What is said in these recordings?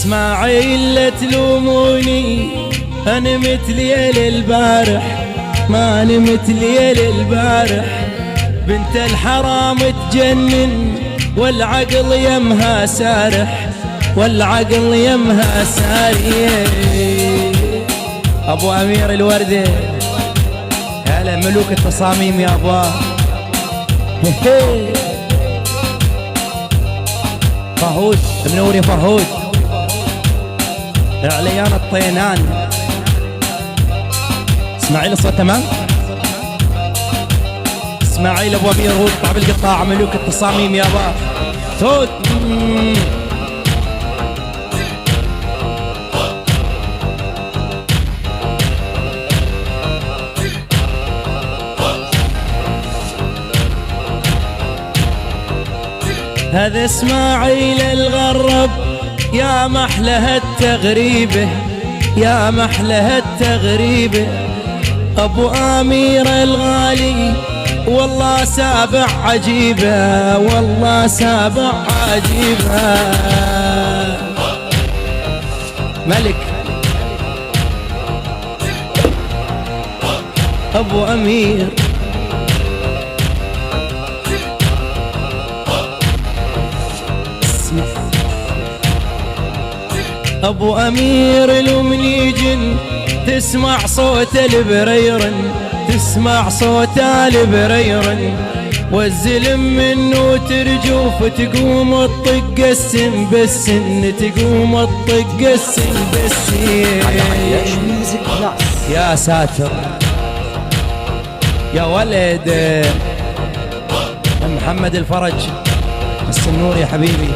اسماعيل لا تلوموني، انا مت ليل البارح، ما نمت ليل البارح. بنت الحرام تجنن والعقل يمها سارح، والعقل يمها سارح. ابو امير الوردة، هلا ملوك التصاميم يا ابواه. فهود منور يا فهود، عليان الطينان. اسماعيل الصوت تمام؟ اسماعيل ابو امير هو قطع بالقطاع، ملوك التصاميم يا ابا صوت. هذا اسماعيل الغرب، يا محلها التغريبه، يا محلها التغريبه. ابو امير الغالي والله سابع عجيبه، والله سابع عجيبه. ملك ابو امير، ابو امير لو من يجن تسمع صوت البريرن، تسمع صوت البريرن. والزلم منه ترجوف تقوم تطق السن بالسن، تقوم تطق السن بالسن. يا ساتر يا ولد محمد الفرج السنور يا حبيبي.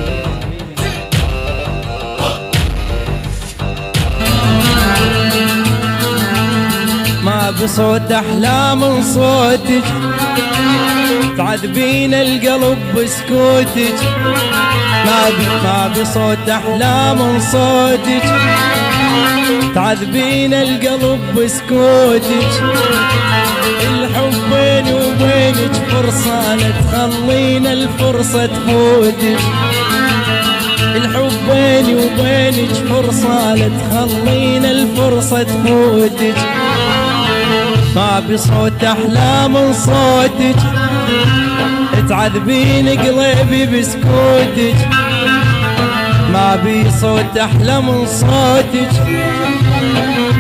ما بصوت احلى من صوتك، تعذبين القلب بسكوتك. ما بصوت احلى من صوتك، تعذبين القلب بسكوتك. الحب بيني وبينك فرصة، لا تخلين الفرصة تفوتك. الحب بيني وبينك فرصة، لا تخلين الفرصة تفوتك. ما بصوت احلى من صوتك، تعذبين قلبي بسكوتك. ما بصوت احلى من صوتك،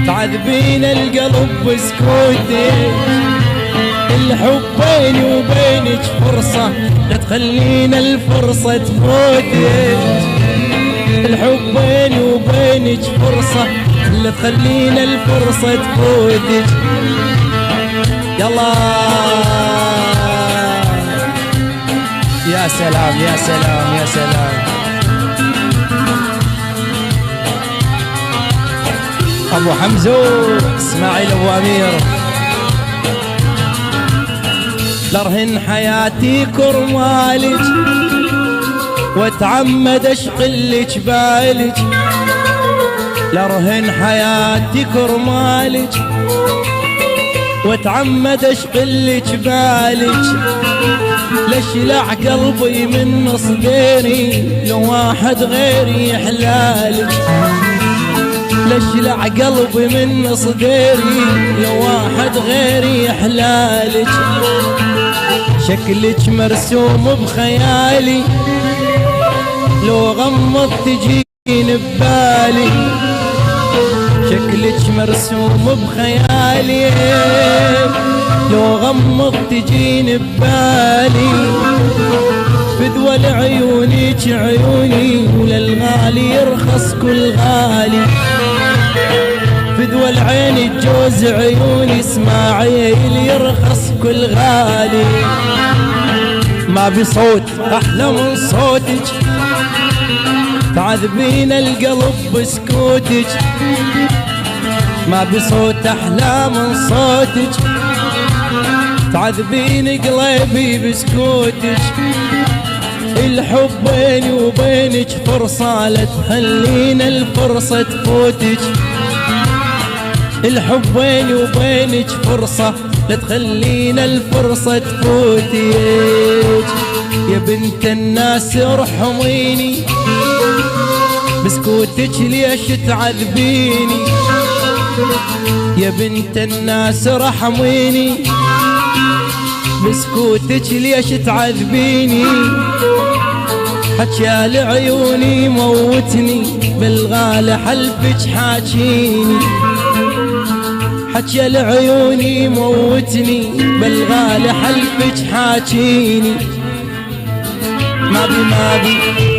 تعذبين القلب بسكوتك. الحب بيني وبينك فرصة، لا تخلين الفرصة تفوتك. الحب بيني وبينك فرصة، لا تخلين الفرصة تفوتك. يلا يا سلام يا سلام يا سلام. ابو حمزو اسماعيل ابو امير، لرهن حياتي كرمالك واتعمد اشقلك بالك. لرهن حياتي كرمالك واتعمد اشقلك بالك. لشلع قلبي من صديري لو واحد غيري يحلالك. لشلع قلبي من صديري لو واحد غيري يحلالك. شكلك مرسوم بخيالي لو غمضت تجين ببالي. شكلك مرسوم بخيالي لو غمضت تجين ببالي. بدول عيونيك عيوني وللغالي يرخص كل غالي. بدول عيني جوز عيوني اسماعيل يرخص كل غالي. ما بصوت احلى من صوتك، تعذبين القلب بسكوتك. ما بصوت احلى من صوتك، تعذبين قلبي بسكوتك. الحب بيني وبينك فرصة، لا تخلين الفرصة تفوتك. الحب بيني وبينك فرصة، لا تخلين الفرصة تفوتك. يا بنت الناس ارحميني، بسكوتك ليش تعذبيني؟ يا بنت الناس رحميني، بسكوتك ليش تعذبيني؟ حكي لعيوني موتني، بالغالي حلفك حاجيني. حكي لعيوني موتني، بالغالي حلفك حاجيني.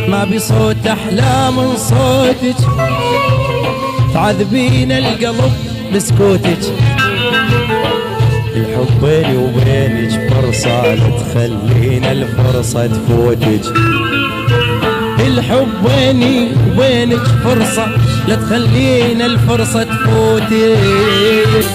ما بي صوت أحلى من صوتك، تعذبين القلب بسكوتك. الحب بيني وبينك فرصة، لا تخلينا الفرصة تفوتك. الحب بيني وبينك فرصة، لا تخلينا الفرصة تفوتك.